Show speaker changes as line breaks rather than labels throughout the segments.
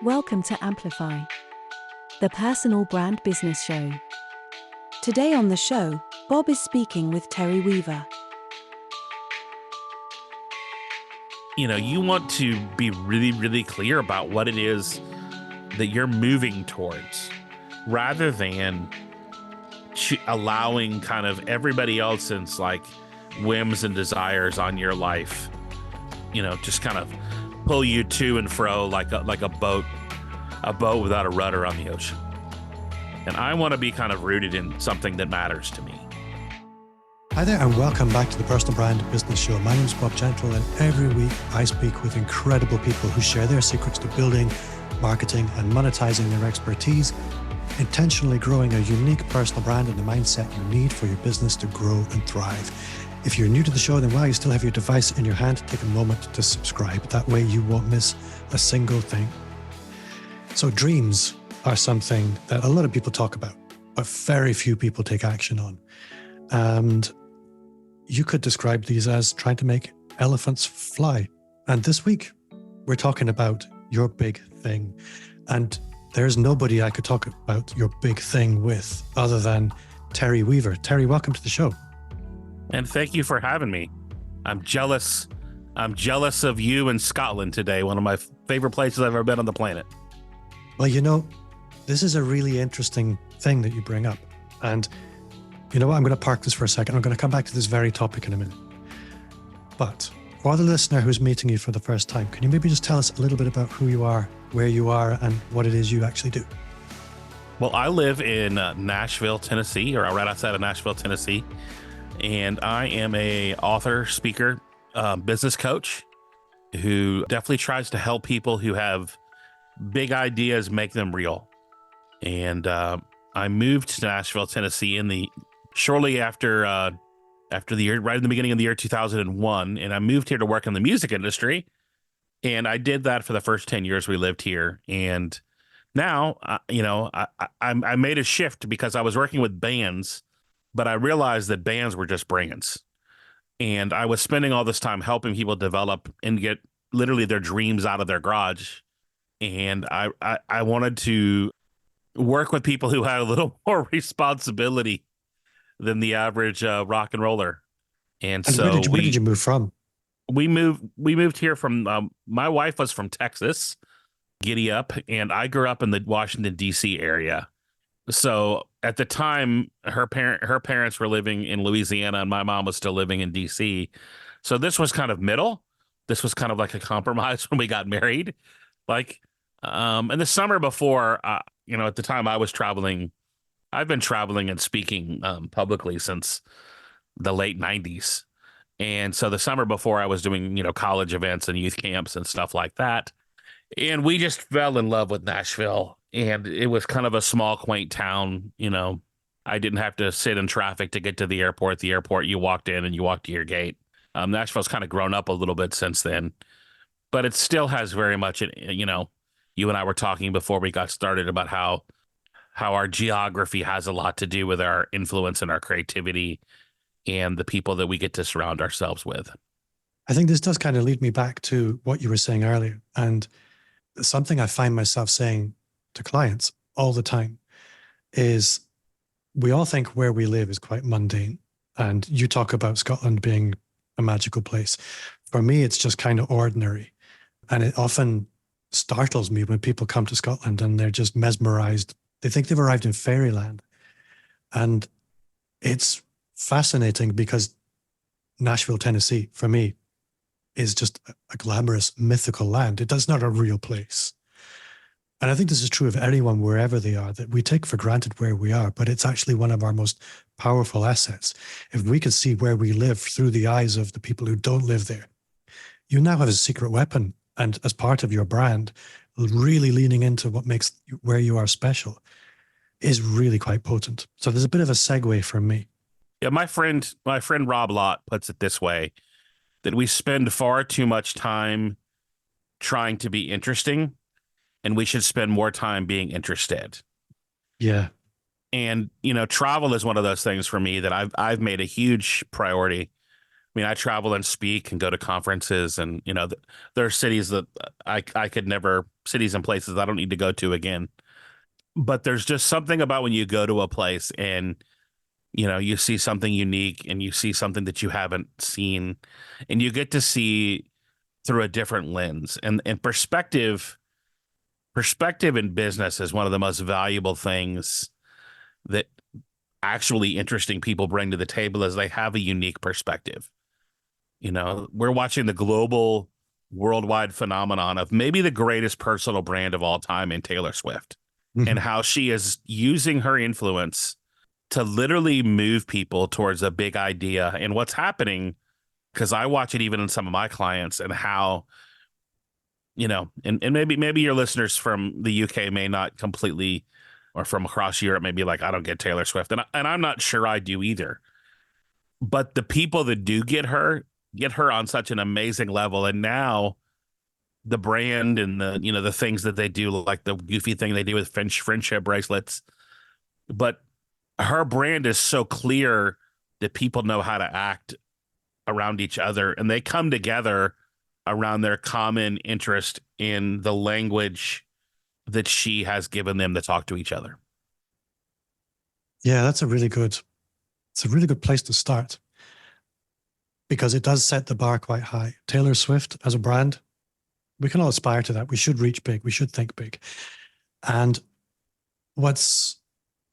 Welcome to Amplify, the personal brand business show. Today on the show, Bob is speaking with Terry Weaver.
You want to be really, really clear about what it is that you're moving towards rather than allowing kind of everybody else's like whims and desires on your life, just kind of pull you to and fro like a boat without a rudder on the ocean. And I want to be kind of rooted in something that matters to me.
Hi there and welcome back to the Personal Brand Business Show. My name is Bob Gentle and every week I speak with incredible people who share their secrets to building, marketing and monetizing their expertise, intentionally growing a unique personal brand and the mindset you need for your business to grow and thrive. If you're new to the show, then while you still have your device in your hand, take a moment to subscribe. That way you won't miss a single thing. So dreams are something that a lot of people talk about, but very few people take action on. And you could describe these as trying to make elephants fly. And this week, we're talking about your big thing. And there's nobody I could talk about your big thing with other than Terry Weaver. Terry, welcome to the show.
And thank you for having me. I'm jealous. I'm jealous of you in Scotland today, one of my favorite places I've ever been on the planet.
Well, this is a really interesting thing that you bring up. And you know what? I'm going to park this for a second. I'm going to come back to this very topic in a minute. But for the listener who's meeting you for the first time, can you maybe just tell us a little bit about who you are, where you are, and what it is you actually do?
Well, I live in Nashville, Tennessee, or right outside of Nashville, Tennessee. And I am a author, speaker, business coach who definitely tries to help people who have big ideas, make them real. And I moved to Nashville, Tennessee shortly after the year, right in the beginning of the year 2001. And I moved here to work in the music industry. And I did that for the first 10 years we lived here. And now, I made a shift because I was working with bands, but I realized that bands were just brands. And I was spending all this time helping people develop and get literally their dreams out of their garage. And I wanted to work with people who had a little more responsibility than the average rock and roller. And so
where did you move from?
We moved here from my wife was from Texas, giddy up, and I grew up in the Washington D.C. area. So at the time, her parents were living in Louisiana, and my mom was still living in D.C. So this was kind of middle. This was kind of like a compromise when we got married. And the summer before, at the time I was traveling. I've been traveling and speaking publicly since the late 90s. And so the summer before I was doing, college events and youth camps and stuff like that. And we just fell in love with Nashville. And it was kind of a small, quaint town. I didn't have to sit in traffic to get to the airport. The airport, you walked in and you walked to your gate. Nashville's kind of grown up a little bit since then. But it still has very much, you and I were talking before we got started about how our geography has a lot to do with our influence and our creativity and the people that we get to surround ourselves with.
I think this does kind of lead me back to what you were saying earlier. And something I find myself saying to clients all the time is we all think where we live is quite mundane. And you talk about Scotland being a magical place. For me, it's just kind of ordinary. And it often startles me when people come to Scotland and they're just mesmerized. They think they've arrived in fairyland. And it's fascinating because Nashville, Tennessee, for me, is just a glamorous, mythical land. It's not a real place. And I think this is true of anyone, wherever they are, that we take for granted where we are, but it's actually one of our most powerful assets. If we could see where we live through the eyes of the people who don't live there, you now have a secret weapon. And as part of your brand, really leaning into what makes where you are special is really quite potent. So there's a bit of a segue from me.
Yeah, my friend Rob Lott puts it this way, that we spend far too much time trying to be interesting, and we should spend more time being interested.
Yeah.
And, travel is one of those things for me that I've made a huge priority mean, I travel and speak and go to conferences, and there are cities that I could never, cities and places I don't need to go to again. But there's just something about when you go to a place and you see something unique and you see something that you haven't seen, and you get to see through a different lens. And perspective in business is one of the most valuable things that actually interesting people bring to the table, is they have a unique perspective. We're watching the global, worldwide phenomenon of maybe the greatest personal brand of all time in Taylor Swift, and how she is using her influence to literally move people towards a big idea. And what's happening, because I watch it even in some of my clients, and how, and maybe your listeners from the UK may not completely, or from across Europe, may be like, I don't get Taylor Swift. And I'm not sure I do either. But the people that do get her on such an amazing level. And now the brand and the things that they do, like the goofy thing they do with friendship bracelets. But her brand is so clear that people know how to act around each other, and they come together around their common interest in the language that she has given them to talk to each other.
Yeah, it's a really good place to start, because it does set the bar quite high. Taylor Swift as a brand, we can all aspire to that. We should reach big. We should think big. And what's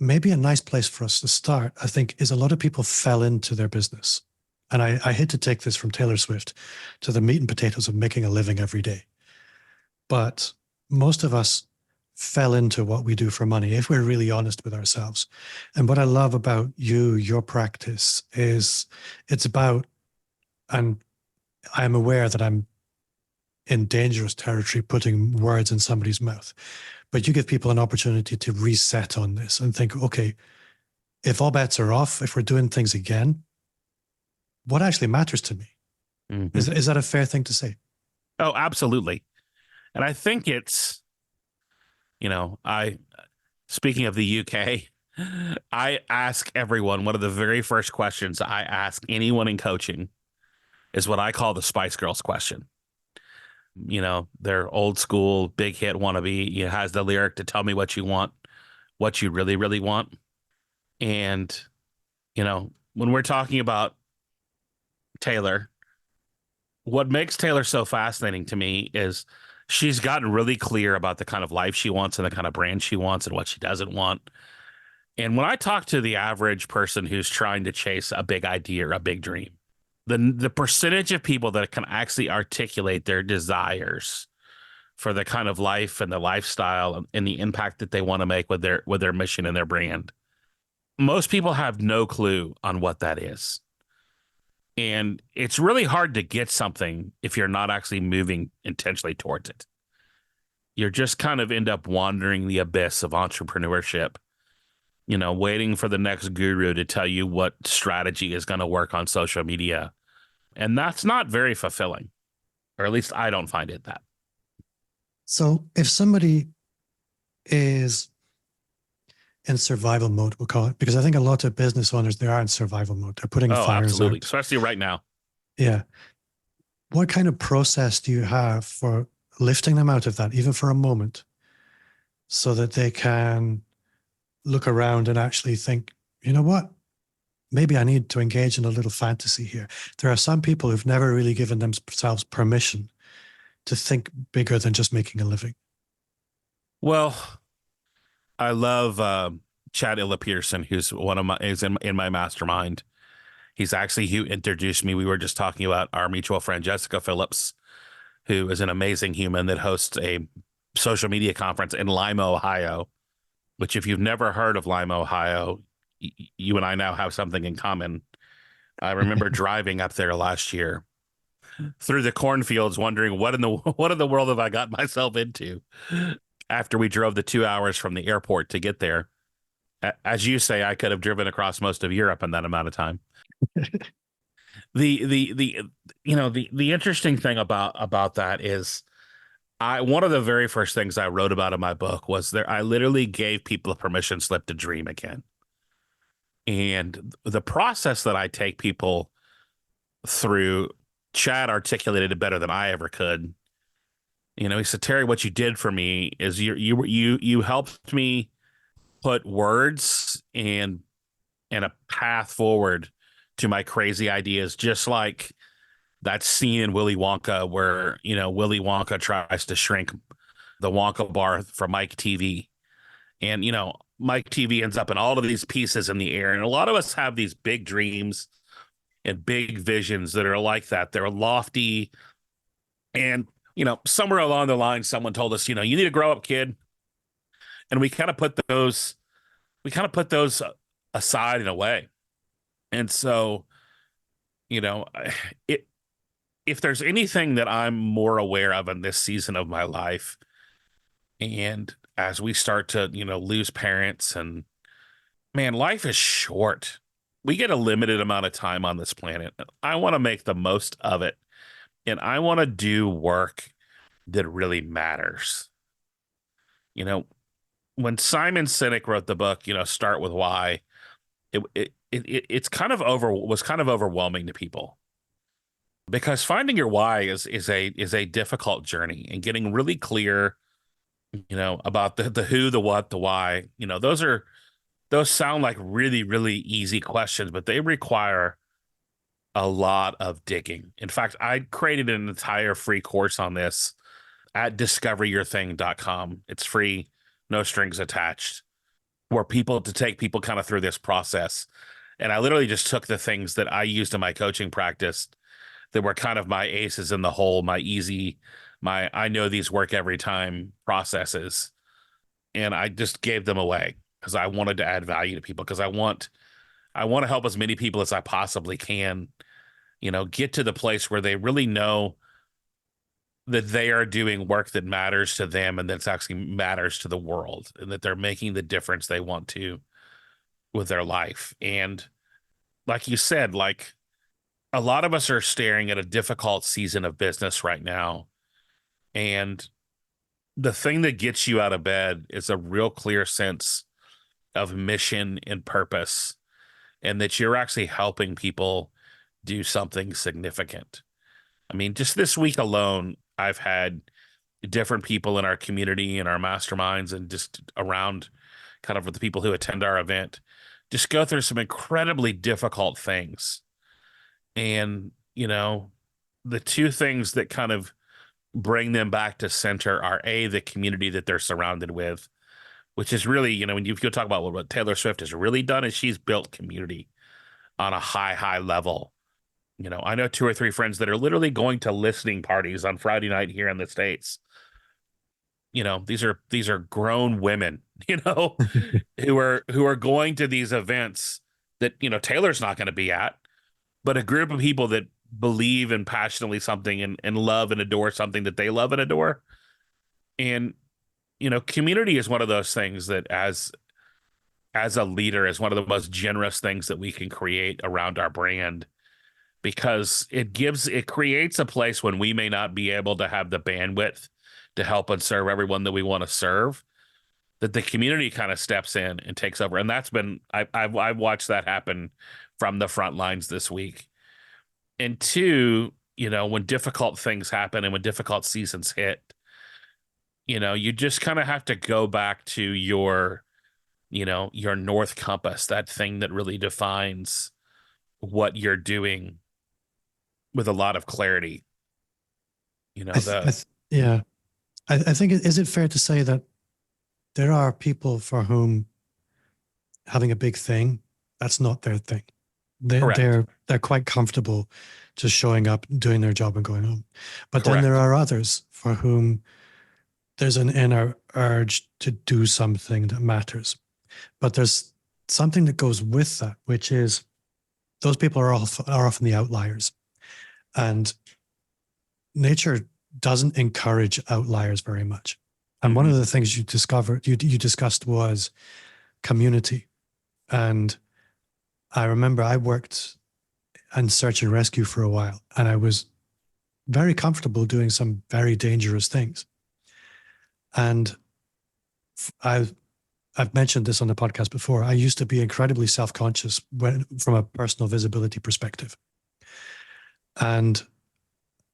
maybe a nice place for us to start, I think, is a lot of people fell into their business. And I hate to take this from Taylor Swift to the meat and potatoes of making a living every day. But most of us fell into what we do for money, if we're really honest with ourselves. And what I love about your practice, is it's about, and I'm aware that I'm in dangerous territory putting words in somebody's mouth, but you give people an opportunity to reset on this and think, okay, if all bets are off, if we're doing things again, what actually matters to me?
Mm-hmm.
Is that a fair thing to say?
Oh, absolutely. And I think it's, speaking of the UK, I ask everyone, one of the very first questions I ask anyone in coaching is what I call the Spice Girls question. They're old school, big hit wannabe. It has the lyric to tell me what you want, what you really, really want. And, when we're talking about Taylor, what makes Taylor so fascinating to me is she's gotten really clear about the kind of life she wants and the kind of brand she wants and what she doesn't want. And when I talk to the average person who's trying to chase a big idea or a big dream, the percentage of people that can actually articulate their desires for the kind of life and the lifestyle and the impact that they want to make with their mission and their brand, most people have no clue on what that is. And it's really hard to get something if you're not actually moving intentionally towards it. You're just kind of end up wandering the abyss of entrepreneurship, waiting for the next guru to tell you what strategy is going to work on social media. And that's not very fulfilling, or at least I don't find it that.
So if somebody is in survival mode, we'll call it, because I think a lot of business owners, they are in survival mode. They're putting fires
absolutely,
out.
especially right now.
Yeah. What kind of process do you have for lifting them out of that, even for a moment, so that they can look around and actually think, you know what? Maybe I need to engage in a little fantasy here. There are some people who've never really given themselves permission to think bigger than just making a living.
Well, I love Chad Illa Peterson, who's in my mastermind. He's actually who introduced me. We were just talking about our mutual friend Jessica Phillips, who is an amazing human that hosts a social media conference in Lima, Ohio. Which, if you've never heard of Lima, Ohio, you and I now have something in common. I remember driving up there last year through the cornfields, wondering what in the world have I got myself into. After we drove the 2 hours from the airport to get there, as you say, I could have driven across most of Europe in that amount of time. The interesting thing about that is, one of the very first things I wrote about in my book was I literally gave people a permission slip to dream again. And the process that I take people through Chad articulated it better than I ever could. He said, Terry, what you did for me is you helped me put words and a path forward to my crazy ideas, just like that scene in Willy Wonka where, Willy Wonka tries to shrink the Wonka bar for Mike TV. And, Mike TV ends up in all of these pieces in the air. And a lot of us have these big dreams and big visions that are like that. They're lofty. And, somewhere along the line, someone told us, you need to grow up, kid. And we kind of put those aside in a way. And so, it, if there's anything that I'm more aware of in this season of my life, and as we start to, lose parents, and man, life is short. We get a limited amount of time on this planet. I want to make the most of it. And I want to do work that really matters. When Simon Sinek wrote the book, Start With Why, it's kind of was kind of overwhelming to people, because finding your why is a difficult journey, and getting really clear, about the who, the what, the why. Those sound like really, really easy questions, but they require a lot of digging. In fact, I created an entire free course on this at discoveryourthing.com. It's free, no strings attached, where to take people kind of through this process. And I literally just took the things that I used in my coaching practice that were kind of my aces in the hole, my I know these work every time processes. And I just gave them away because I wanted to add value to people, because I want to help as many people as I possibly can, get to the place where they really know that they are doing work that matters to them, and that's actually matters to the world, and that they're making the difference they want to with their life. And like you said, like, a lot of us are staring at a difficult season of business right now. And the thing that gets you out of bed is a real clear sense of mission and purpose, and that you're actually helping people do something significant. I mean, just this week alone, I've had different people in our community and our masterminds, and just around kind of with the people who attend our event, just go through some incredibly difficult things. And, the two things that kind of bring them back to center are the community that they're surrounded with, which is really, when you talk about what Tailor Swift has really done, is she's built community on a high level. I know 2 or 3 friends that are literally going to listening parties on Friday night here in the States. These are grown women, who are going to these events that, Taylor's not going to be at, but a group of people that believe in passionately something, and love and adore something that they love and adore. And, community is one of those things that as a leader is one of the most generous things that we can create around our brand, because it creates a place when we may not be able to have the bandwidth to help and serve everyone that we want to serve, that the community kind of steps in and takes over. And that's been, I've watched that happen from the front lines this week. And 2, when difficult things happen and when difficult seasons hit, you just kind of have to go back to your North Compass, that thing that really defines what you're doing, with a lot of clarity.
Yeah. I think, is it fair to say that there are people for whom having a big thing, that's not their thing? They're quite comfortable just showing up, doing their job, and going home. But then there are others for whom there's an inner urge to do something that matters. But there's something that goes with that, which is those people are often the outliers. And nature doesn't encourage outliers very much. And one of the things you discussed was community. And I remember I worked in search and rescue for a while, and I was very comfortable doing some very dangerous things. And I've mentioned this on the podcast before. I used to be incredibly self-conscious from a personal visibility perspective. And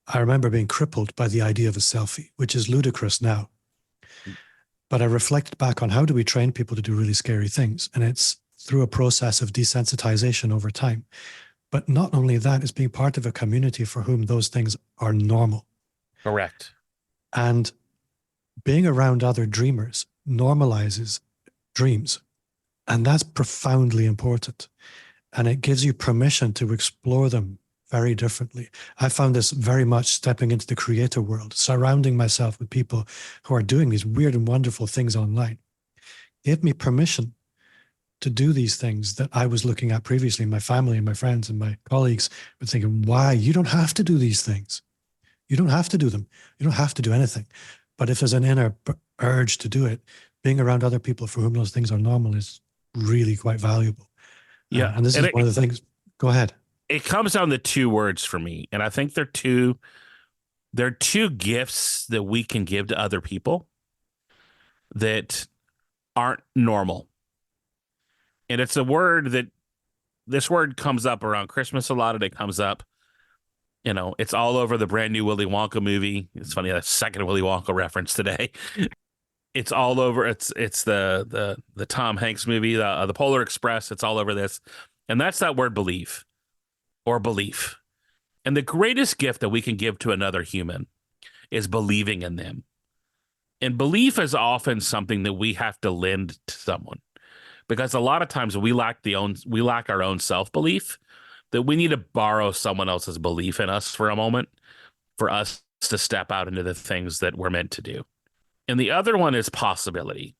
I remember being crippled by the idea of a selfie, which is ludicrous now. But I reflected back on how do we train people to do really scary things? And it's through a process of desensitization over time. But not only that, it's being part of a community for whom those things are normal.
Correct.
And being around other dreamers normalizes dreams. And that's profoundly important. And it gives you permission to explore them very differently. I found this very much stepping into the creator world, surrounding myself with people who are doing these weird and wonderful things online. It gave me permission to do these things that I was looking at previously. My family and my friends and my colleagues were thinking, why? You don't have to do these things. You don't have to do them. You don't have to do anything. But if there's an inner urge to do it, being around other people for whom those things are normal is really quite valuable.
Yeah.
And this is one of the things. Go ahead.
It comes down to two words for me. And I think they're two gifts that we can give to other people that aren't normal. And it's a word that this word comes up around Christmas a lot, and it comes up, you know, it's all over the brand new Willy Wonka movie. It's funny, that second Willy Wonka reference today. It's all over. It's the Tom Hanks movie, the Polar Express. It's all over this. And that's that word believe or belief. And the greatest gift that we can give to another human is believing in them. And belief is often something that we have to lend to someone, because a lot of times we lack our own self-belief, that we need to borrow someone else's belief in us for a moment for us to step out into the things that we're meant to do. And the other one is possibility.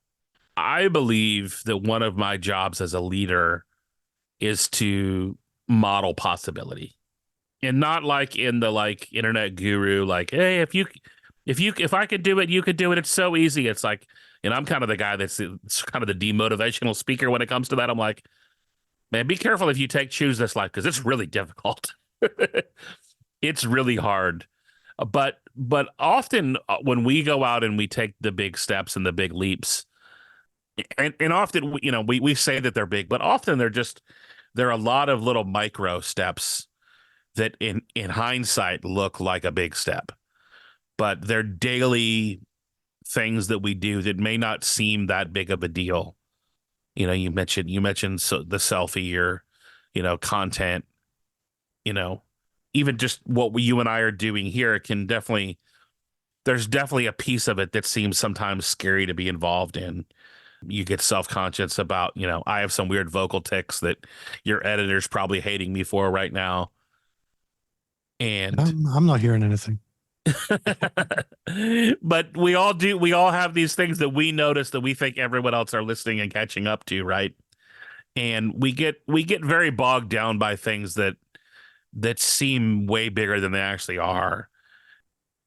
I believe that one of my jobs as a leader is to model possibility, and not like in the like internet guru, like, hey, if I could do it, you could do it. It's so easy. It's like, and I'm kind of the guy that's kind of the demotivational speaker when it comes to that. I'm like, man, be careful if you choose this life, because it's really difficult. It's really hard. But often when we go out and we take the big steps and the big leaps, and often, you know, we say that they're big, but often there are a lot of little micro steps that in hindsight look like a big step, but they're daily things that we do that may not seem that big of a deal. You know, you mentioned the selfie or, you know, content, you know, even just what you and I are doing here there's definitely a piece of it that seems sometimes scary to be involved in. You get self-conscious about, you know, I have some weird vocal tics that your editor's probably hating me for right now. And
I'm not hearing anything.
But we all do. We all have these things that we notice that we think everyone else are listening and catching up to, right? And we get very bogged down by things that seem way bigger than they actually are.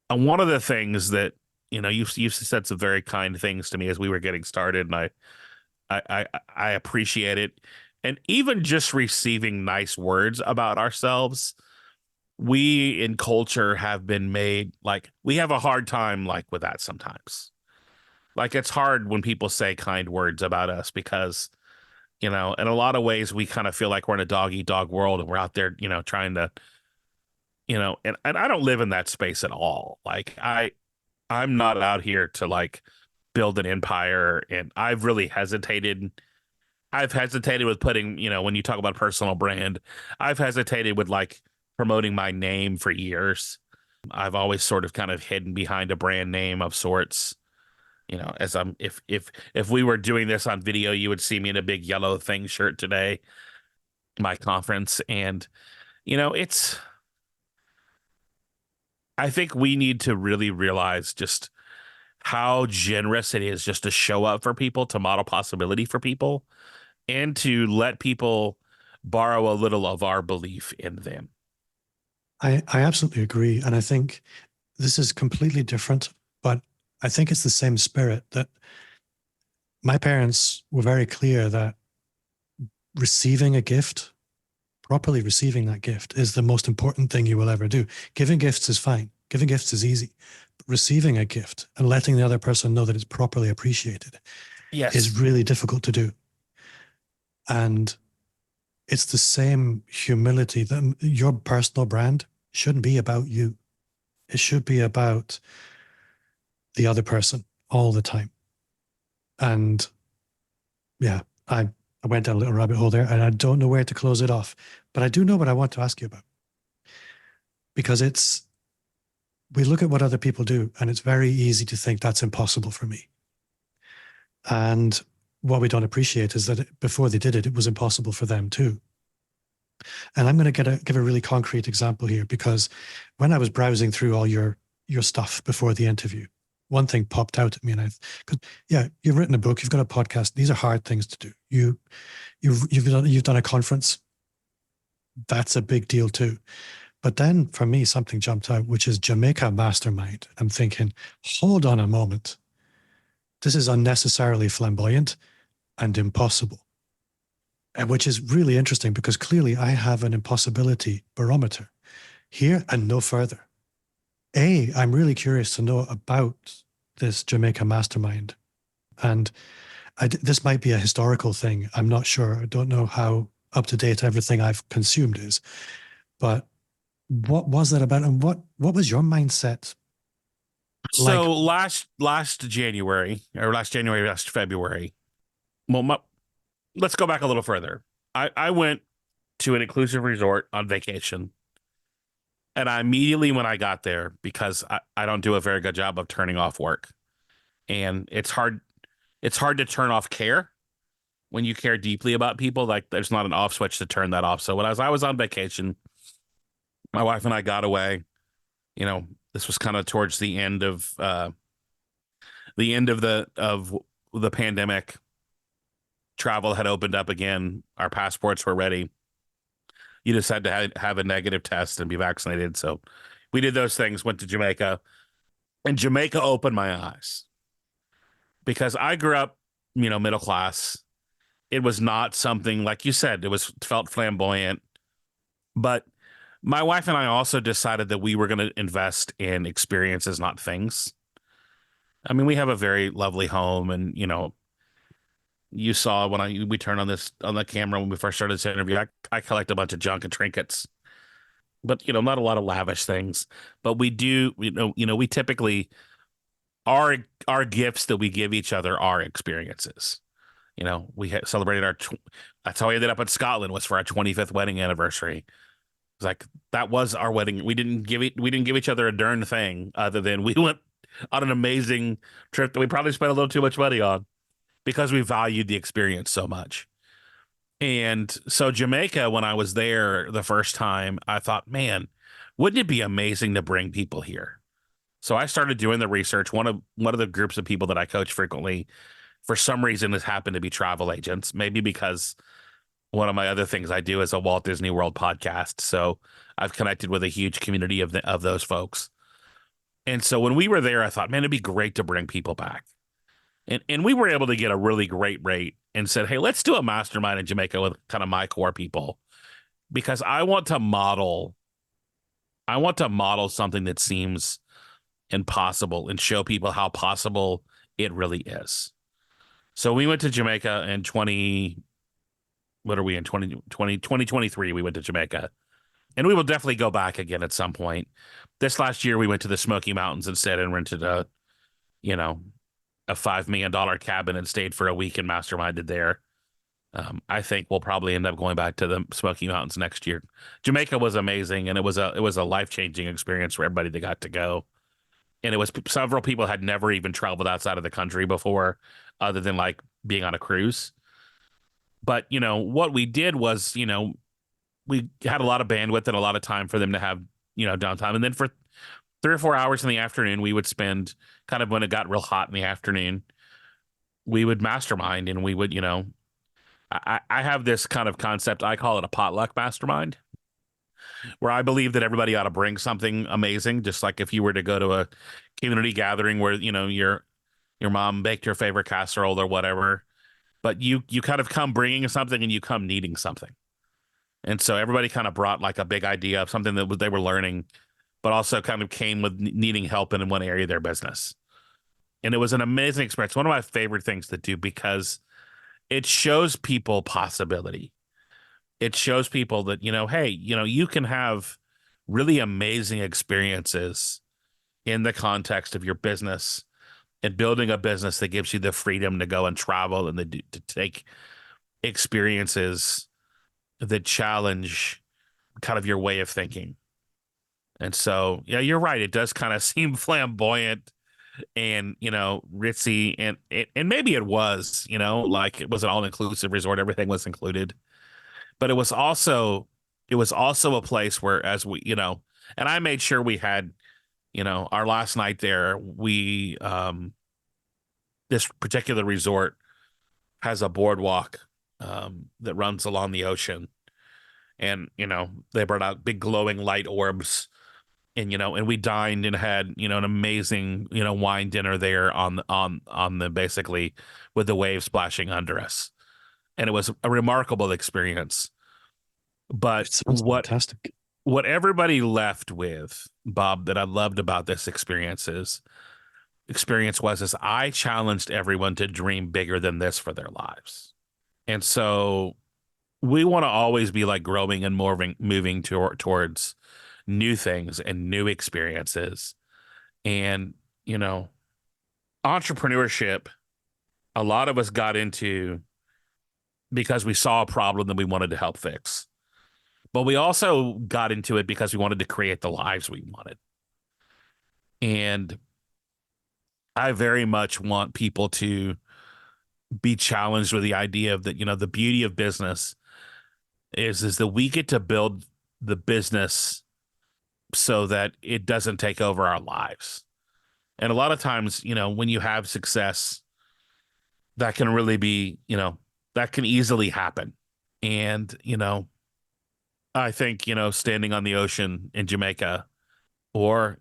And one of the things that, you know, you've said some very kind things to me as we were getting started, and I appreciate it. And even just receiving nice words about ourselves, we in culture have been made, like, we have a hard time like with that sometimes. Like, it's hard when people say kind words about us because, you know, in a lot of ways we kind of feel like we're in a dog eat dog world, and we're out there, you know, trying to, you know, and I don't live in that space at all. Like, I'm not out here to like build an empire, and I've really hesitated. I've hesitated with putting, you know, when you talk about personal brand, I've hesitated with like promoting my name for years. I've always sort of kind of hidden behind a brand name of sorts. You know, as if we were doing this on video, you would see me in a big yellow thing shirt today, my conference. And, you know, I think we need to really realize just how generous it is just to show up for people, to model possibility for people, and to let people borrow a little of our belief in them.
I absolutely agree. And I think this is completely different, but I think it's the same spirit that my parents were very clear that receiving a gift, properly receiving that gift, is the most important thing you will ever do. Giving gifts is fine. Giving gifts is easy. But receiving a gift and letting the other person know that it's properly appreciated is really difficult to do. And it's the same humility that your personal brand shouldn't be about you. It should be about the other person all the time. And yeah, I went down a little rabbit hole there, and I don't know where to close it off. But I do know what I want to ask you about. Because we look at what other people do, and it's very easy to think that's impossible for me. And what we don't appreciate is that before they did it, it was impossible for them too. And I'm going to give a really concrete example here, because when I was browsing through all your stuff before the interview, one thing popped out at me, and you've written a book, you've got a podcast. These are hard things to do. You've done a conference. That's a big deal too. But then for me, something jumped out, which is Jamaica Mastermind. I'm thinking, hold on a moment. This is unnecessarily flamboyant and impossible. And which is really interesting, because clearly I have an impossibility barometer here and no further. I'm really curious to know about this Jamaica Mastermind. And this might be a historical thing. I'm not sure. I don't know how up to date everything I've consumed is. But what was that about? And what was your mindset like?
So last February, well, let's go back a little further. I went to an inclusive resort on vacation. And I immediately, when I got there, because I don't do a very good job of turning off work, and it's hard to turn off care when you care deeply about people. Like, there's not an off switch to turn that off. So when I was on vacation, my wife and I got away. This was kind of towards the end of the pandemic. Travel had opened up again. Our passports were ready. You just had to have a negative test and be vaccinated. So we did those things, went to Jamaica, and Jamaica opened my eyes, because I grew up, middle class. It was not something, like you said, felt flamboyant, but my wife and I also decided that we were going to invest in experiences, not things. I mean, we have a very lovely home, and, you saw when we turned on the camera when we first started this interview, I collect a bunch of junk and trinkets, but not a lot of lavish things. But we do, we typically our gifts that we give each other are experiences. We celebrated that's how we ended up in Scotland, was for our 25th wedding anniversary. It's like, that was our wedding. We didn't give each other a darn thing, other than we went on an amazing trip that we probably spent a little too much money on, because we valued the experience so much. And so Jamaica, when I was there the first time, I thought, man, wouldn't it be amazing to bring people here? So I started doing the research. One of the groups of people that I coach frequently, for some reason, has happened to be travel agents. Maybe because one of my other things I do is a Walt Disney World podcast. So I've connected with a huge community of those folks. And so when we were there, I thought, man, it'd be great to bring people back. And we were able to get a really great rate, and said, hey, let's do a mastermind in Jamaica with kind of my core people, because I want to model something that seems impossible and show people how possible it really is. So we went to Jamaica in 2023, we went to Jamaica, and we will definitely go back again at some point. This last year, we went to the Smoky Mountains instead and rented a $5 million cabin and stayed for a week and masterminded there. I think we'll probably end up going back to the Smoky Mountains next year. Jamaica was amazing, and it was a life-changing experience for everybody that got to go. And it was, several people had never even traveled outside of the country before, other than like being on a cruise. But, what we did was, we had a lot of bandwidth and a lot of time for them to have, downtime. And then for 3 or 4 hours in the afternoon, we would spend, kind of when it got real hot in the afternoon, we would mastermind, and we would, I have this kind of concept. I call it a potluck mastermind, where I believe that everybody ought to bring something amazing. Just like if you were to go to a community gathering where, your mom baked your favorite casserole or whatever, but you kind of come bringing something and you come needing something. And so everybody kind of brought like a big idea of something that they were learning, but also kind of came with needing help in one area of their business. And it was an amazing experience. One of my favorite things to do, because it shows people possibility. It shows people that, hey, you can have really amazing experiences in the context of your business and building a business that gives you the freedom to go and travel and to take experiences that challenge kind of your way of thinking. And so, yeah, you're right. It does kind of seem flamboyant and, ritzy, and maybe it was, like it was an all-inclusive resort. Everything was included, but it was also a place where, as we, and I made sure we had, our last night there, this particular resort has a boardwalk that runs along the ocean. And, they brought out big glowing light orbs, and we dined and had, an amazing, wine dinner there on the basically with the waves splashing under us. And it was a remarkable experience. But
It sounds fantastic.
what everybody left with, Bob, that I loved about this experience was I challenged everyone to dream bigger than this for their lives. And so we want to always be like growing and moving towards new things and new experiences. And, entrepreneurship, a lot of us got into because we saw a problem that we wanted to help fix. But we also got into it because we wanted to create the lives we wanted. And I very much want people to be challenged with the idea of that, the beauty of business is that we get to build the business so that it doesn't take over our lives. And a lot of times, when you have success, that can really be, that can easily happen. And, I think, standing on the ocean in Jamaica or,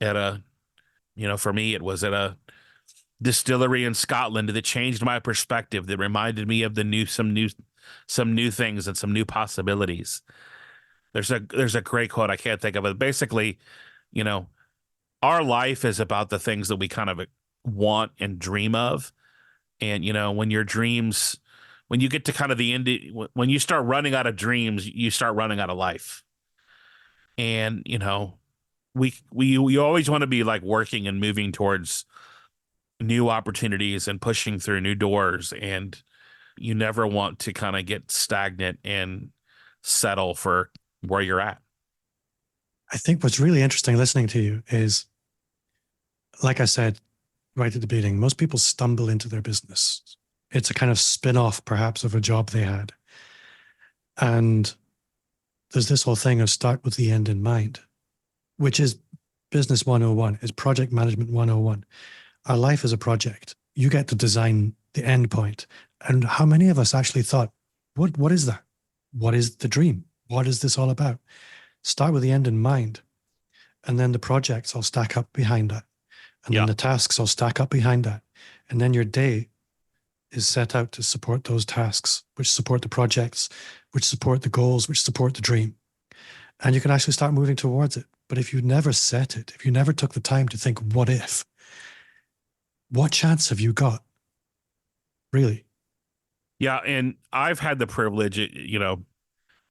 at a, for me, it was at a distillery in Scotland that changed my perspective, that reminded me of some new things and some new possibilities. There's a great quote, I can't think of it. Basically, our life is about the things that we kind of want and dream of. And, when you get to kind of the end, when you start running out of dreams, you start running out of life. And, we always want to be like working and moving towards new opportunities and pushing through new doors. And you never want to kind of get stagnant and settle for where you're at.
I think what's really interesting listening to you is, like I said right at the beginning, most people stumble into their business. It's a kind of spin-off, perhaps, of a job they had. And there's this whole thing of start with the end in mind, which is business 101, is project management 101. Our life is a project. You get to design the end point. And how many of us actually thought, what is that? What is the dream? What is this all about? Start with the end in mind. And then the projects all stack up behind that. And then the tasks all stack up behind that. And then your day is set out to support those tasks, which support the projects, which support the goals, which support the dream. And you can actually start moving towards it. But if you never set it, if you never took the time to think, what if? What chance have you got? Really?
Yeah. And I've had the privilege,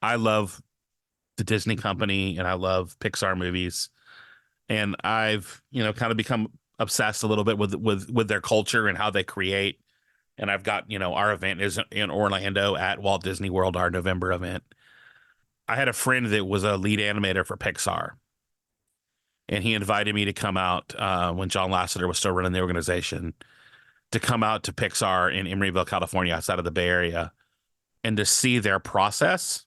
I love the Disney company and I love Pixar movies. And I've, kind of become obsessed a little bit with their culture and how they create. And I've got, our event is in Orlando at Walt Disney World, our November event. I had a friend that was a lead animator for Pixar. And he invited me to come out when John Lasseter was still running the organization, to come out to Pixar in Emeryville, California, outside of the Bay Area, and to see their process.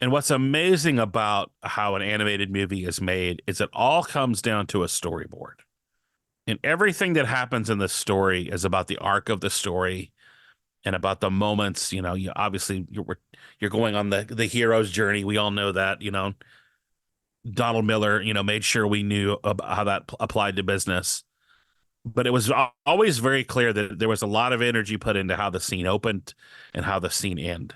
And what's amazing about how an animated movie is made is it all comes down to a storyboard. And everything that happens in the story is about the arc of the story and about the moments. You obviously you're going on the hero's journey. We all know that, Donald Miller, made sure we knew about how that applied to business. But it was always very clear that there was a lot of energy put into how the scene opened and how the scene ended.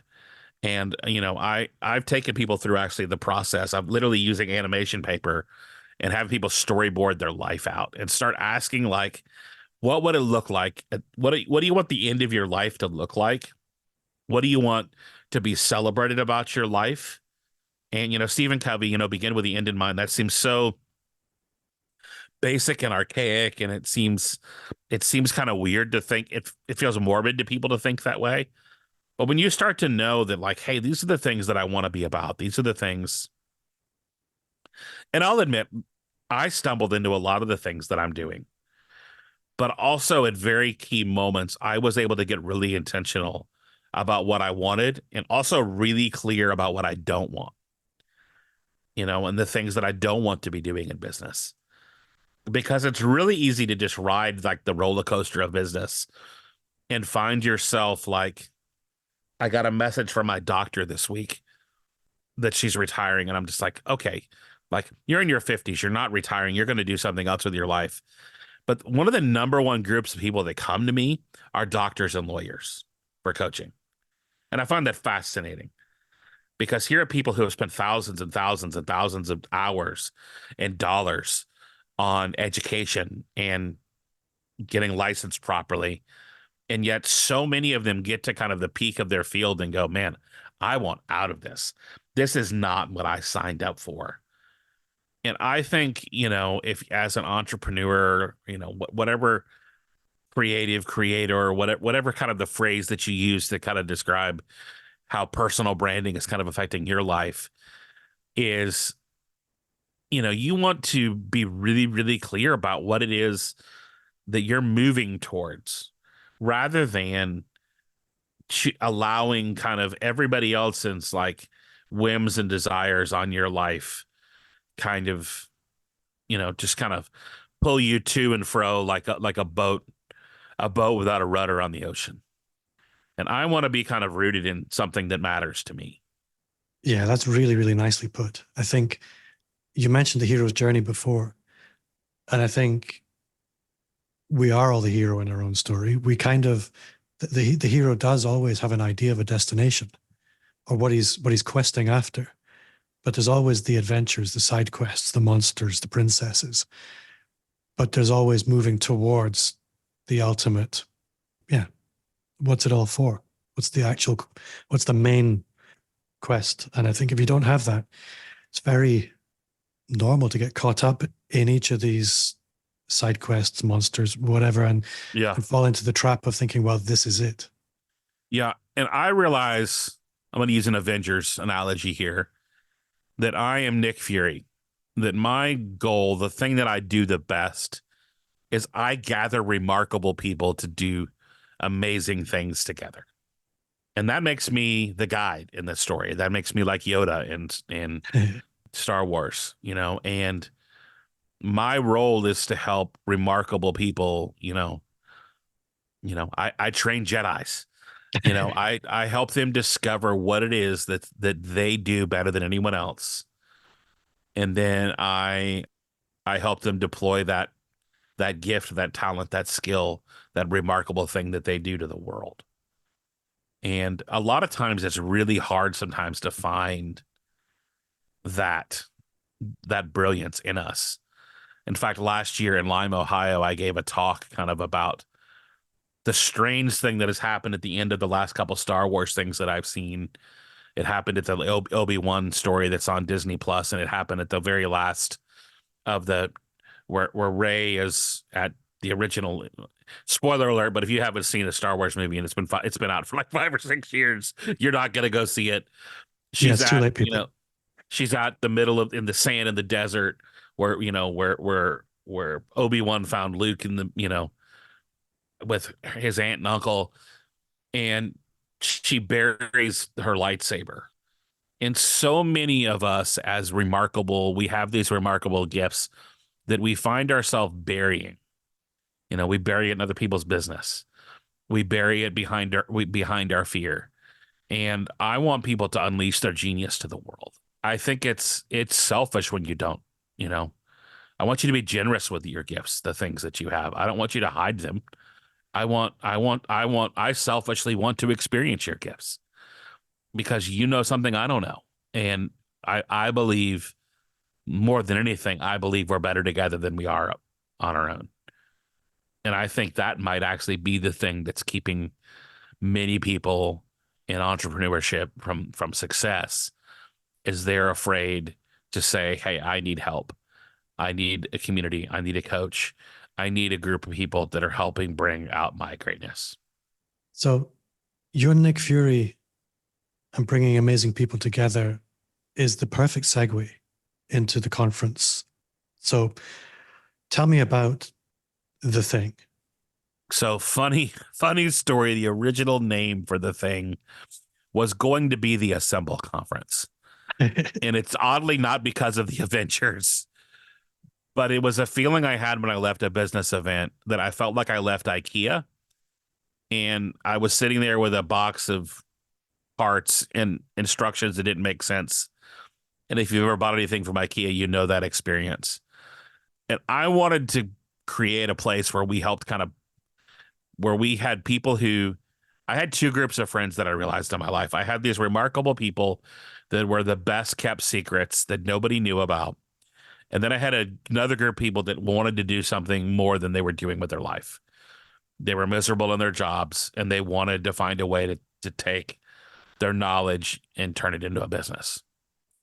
And, I've taken people through actually the process of literally using animation paper and having people storyboard their life out and start asking, like, what would it look like? What do you want the end of your life to look like? What do you want to be celebrated about your life? And, Stephen Covey, begin with the end in mind. That seems so basic and archaic, and it seems kind of weird to think. It feels morbid to people to think that way. But when you start to know that, like, hey, these are the things that I want to be about. These are the things. And I'll admit, I stumbled into a lot of the things that I'm doing. But also at very key moments, I was able to get really intentional about what I wanted and also really clear about what I don't want, and the things that I don't want to be doing in business. Because it's really easy to just ride like the roller coaster of business and find yourself like, I got a message from my doctor this week that she's retiring. And I'm just like, okay, like you're in your 50s, you're not retiring. You're going to do something else with your life. But one of the number one groups of people that come to me are doctors and lawyers for coaching. And I find that fascinating because here are people who have spent thousands and thousands and thousands of hours and dollars on education and getting licensed properly. And yet so many of them get to kind of the peak of their field and go, man, I want out of this. This is not what I signed up for. And I think, if as an entrepreneur, whatever creative creator or whatever kind of the phrase that you use to kind of describe how personal branding is kind of affecting your life is, you want to be really, really clear about what it is that you're moving towards rather than allowing kind of everybody else's like whims and desires on your life kind of, just kind of pull you to and fro like a boat without a rudder on the ocean. And I want to be kind of rooted in something that matters to me.
Yeah, that's really, really nicely put. I think you mentioned the hero's journey before, and I think we are all the hero in our own story. We kind of, the hero does always have an idea of a destination or what he's questing after, but there's always the adventures, the side quests, the monsters, the princesses, but there's always moving towards the ultimate. Yeah. What's it all for? What's the main quest? And I think if you don't have that, it's very normal to get caught up in each of these side quests, monsters, whatever, and fall into the trap of thinking, well, this is it.
Yeah. And I realize, I'm going to use an Avengers analogy here, that I am Nick Fury, that my goal, the thing that I do the best, is I gather remarkable people to do amazing things together. And that makes me the guide in this story. That makes me like Yoda in Star Wars, and my role is to help remarkable people, I train Jedis, I help them discover what it is that they do better than anyone else. And then I help them deploy that gift, that talent, that skill, that remarkable thing that they do to the world. And a lot of times it's really hard sometimes to find that brilliance in us. In fact, last year in Lime, Ohio, I gave a talk kind of about the strange thing that has happened at the end of the last couple Star Wars things that I've seen. It happened at the Obi-Wan story that's on Disney Plus, and it happened at the very last of the where Rey is at the original. Spoiler alert! But if you haven't seen a Star Wars movie and it's been out for like 5 or 6 years, you're not gonna go see it.
It's too late, people.
She's at the middle of in the sand in the desert where where Obi-Wan found Luke in the with his aunt and uncle, and she buries her lightsaber. And so many of us we have these remarkable gifts that we find ourselves burying. We bury it in other people's business. We bury it behind our fear. And I want people to unleash their genius to the world. I think it's selfish when you don't, I want you to be generous with your gifts, the things that you have. I don't want you to hide them. I selfishly want to experience your gifts because you know something I don't know. And I believe more than anything, I believe we're better together than we are on our own. And I think that might actually be the thing that's keeping many people in entrepreneurship from success is they're afraid to say, hey, I need help. I need a community. I need a coach. I need a group of people that are helping bring out my greatness.
So your Nick Fury and bringing amazing people together is the perfect segue into the conference. So tell me about the thing.
So funny story. The original name for the thing was going to be the Assemble Conference. And it's oddly not because of the Avengers, but it was a feeling I had when I left a business event that I felt like I left IKEA. And I was sitting there with a box of parts and instructions that didn't make sense. And if you've ever bought anything from IKEA, you know that experience. And I wanted to create a place where we helped where we had people I had two groups of friends that I realized in my life. I had these remarkable people that were the best kept secrets that nobody knew about. And then I had another group of people that wanted to do something more than they were doing with their life. They were miserable in their jobs and they wanted to find a way to take their knowledge and turn it into a business.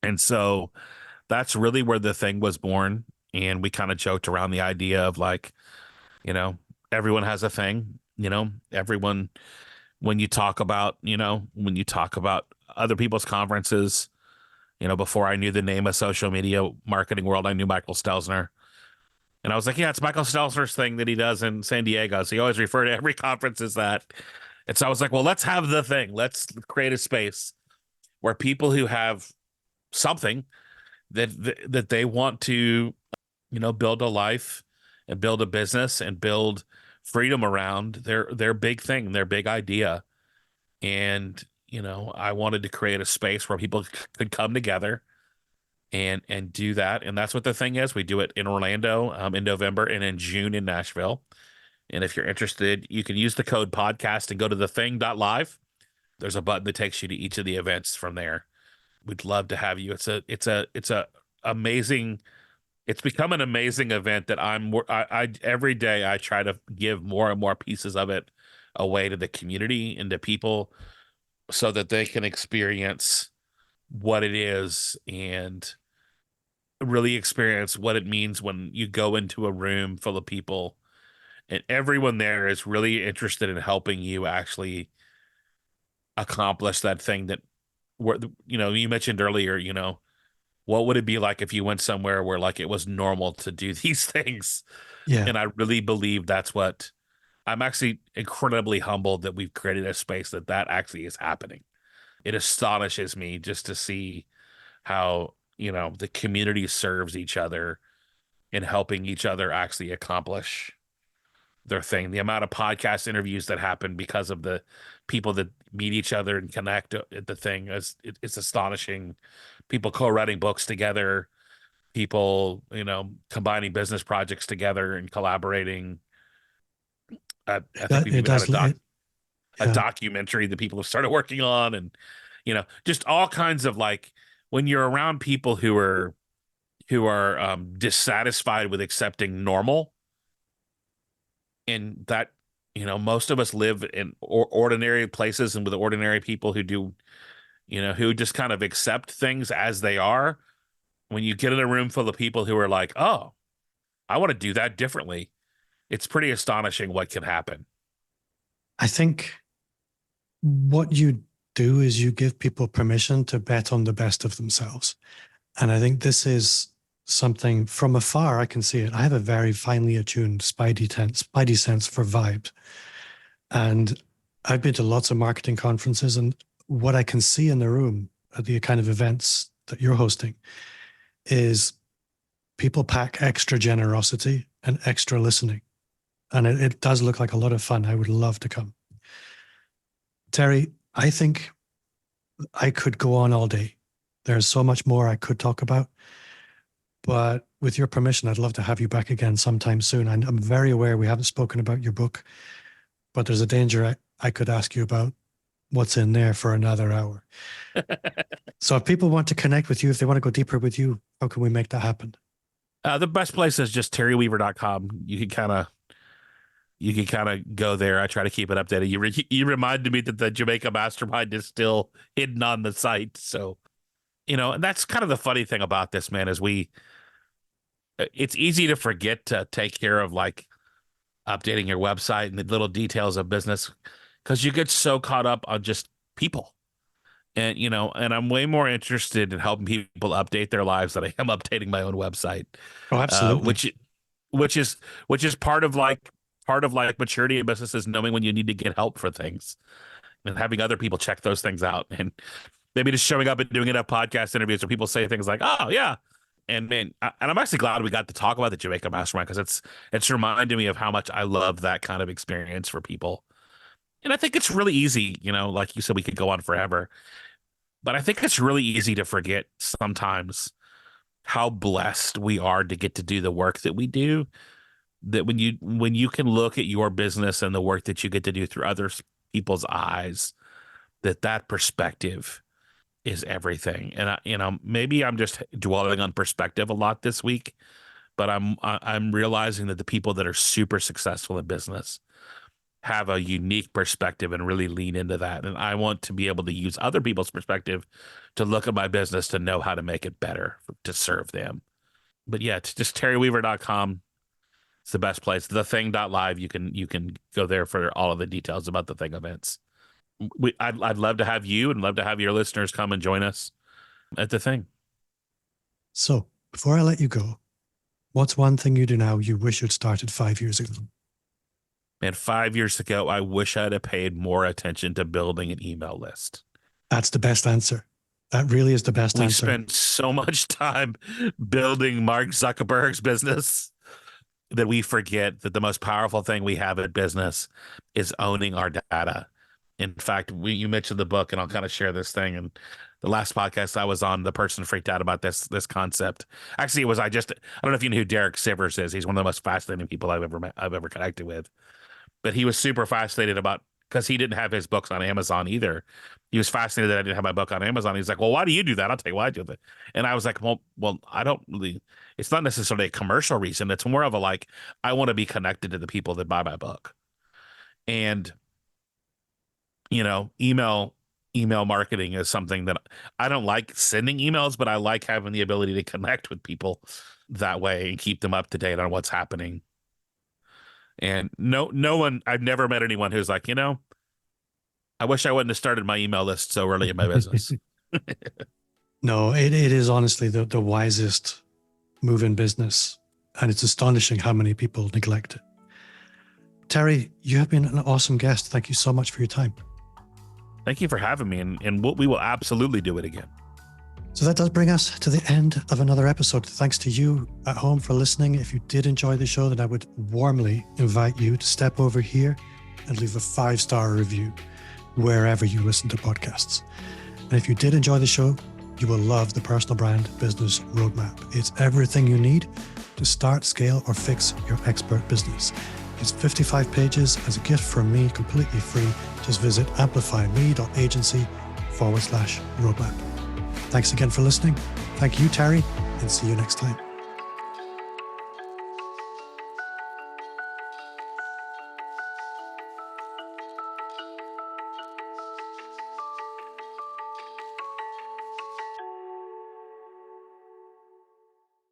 And so that's really where the thing was born. And we kind of joked around the idea of like, everyone has a thing, everyone, when you talk about other people's conferences, before I knew the name of social media marketing world, I knew Michael Stelzner. And I was like, yeah, it's Michael Stelzner's thing that he does in San Diego. So he always referred to every conference as that. And so I was like, well, let's have the thing. Let's create a space where people who have something that they want to, build a life and build a business and build freedom around their big thing, their big idea. And, I wanted to create a space where people could come together and do that. And that's what the thing is. We do it in Orlando in November and in June in Nashville. And if you're interested, you can use the code podcast and go to thething.live. There's a button that takes you to each of the events from there. We'd love to have you. It's amazing. It's become an amazing event that I every day I try to give more and more pieces of it away to the community and to people so that they can experience what it is and really experience what it means when you go into a room full of people and everyone there is really interested in helping you actually accomplish that thing that you mentioned earlier, what would it be like if you went somewhere where like it was normal to do these things?
Yeah.
And I really believe that's what I'm actually incredibly humbled that we've created a space that actually is happening. It astonishes me just to see how, the community serves each other in helping each other actually accomplish their thing. The amount of podcast interviews that happen because of the people that meet each other and connect at the thing it's astonishing. People co-writing books together, people, combining business projects together and collaborating. I think we've
It
even
does.
had a
Yeah.
documentary that people have started working on, and just all kinds of like when you're around people who are dissatisfied with accepting normal, and that most of us live in ordinary places and with ordinary people who do who just kind of accept things as they are. When you get in a room full of people who are like, oh, I want to do that differently, it's pretty astonishing what can happen.
I think what you do is you give people permission to bet on the best of themselves. And I think this is something from afar, I can see it. I have a very finely attuned spidey sense for vibes. And I've been to lots of marketing conferences, and what I can see in the room at the kind of events that you're hosting is people pack extra generosity and extra listening. And it does look like a lot of fun. I would love to come. Terry, I think I could go on all day. There's so much more I could talk about. But with your permission, I'd love to have you back again sometime soon. I'm very aware we haven't spoken about your book, but there's a danger I could ask you about what's in there for another hour. So if people want to connect with you, if they want to go deeper with you, how can we make that happen?
The best place is just terryweaver.com. You can kind of go there. I try to keep it updated. You reminded me that the Jamaica Mastermind is still hidden on the site. So And that's kind of the funny thing about this, man, is it's easy to forget to take care of like updating your website and the little details of business because you get so caught up on just people. And I'm way more interested in helping people update their lives than I am updating my own website.
Oh, absolutely.
Which is part of maturity in business is knowing when you need to get help for things and having other people check those things out, and maybe just showing up and doing enough podcast interviews where people say things like, "Oh yeah." And man, and I'm actually glad we got to talk about the Jamaica Mastermind because it's reminded me of how much I love that kind of experience for people. And I think it's really easy, like you said, we could go on forever, but I think it's really easy to forget sometimes how blessed we are to get to do the work that we do. That when you can look at your business and the work that you get to do through other people's eyes, that perspective is everything. And maybe I'm just dwelling on perspective a lot this week, but I'm realizing that the people that are super successful in business have a unique perspective and really lean into that. And I want to be able to use other people's perspective to look at my business to know how to make it better to serve them. But yeah, it's just terryweaver.com. It's the best place. Thething.live. You can go there for all of the details about the Thing events. I'd love to have you and love to have your listeners come and join us at the Thing.
So before I let you go, what's one thing you do now you wish you'd started 5 years ago?
And 5 years ago, I wish I'd have paid more attention to building an email list.
That's the best answer. That really is the best answer.
We spend so much time building Mark Zuckerberg's business that we forget that the most powerful thing we have in business is owning our data. In fact, you mentioned the book, and I'll kind of share this thing. And the last podcast I was on, the person freaked out about this concept. Actually, I don't know if you know who Derek Sivers is. He's one of the most fascinating people I've ever connected with. But he was super fascinated about, because he didn't have his books on Amazon either. He was fascinated that I didn't have my book on Amazon. He's like, well, why do you do that? I'll tell you why I do it. And I was like, well, I don't really, it's not necessarily a commercial reason. It's more of a I want to be connected to the people that buy my book. And, email marketing is something that I don't like sending emails, but I like having the ability to connect with people that way and keep them up to date on what's happening. And no one, I've never met anyone who's like, I wish I wouldn't have started my email list so early in my business.
No, it is honestly the wisest move in business. And it's astonishing how many people neglect it. Terry, you have been an awesome guest. Thank you so much for your time.
Thank you for having me. And we will absolutely do it again.
So that does bring us to the end of another episode. Thanks to you at home for listening. If you did enjoy the show, then I would warmly invite you to step over here and leave a 5-star review wherever you listen to podcasts. And if you did enjoy the show, you will love the Personal Brand Business Roadmap. It's everything you need to start, scale, or fix your expert business. It's 55 pages as a gift from me, completely free. Just visit amplifyme.agency/roadmap. Thanks again for listening. Thank you, Terry, and see you next time.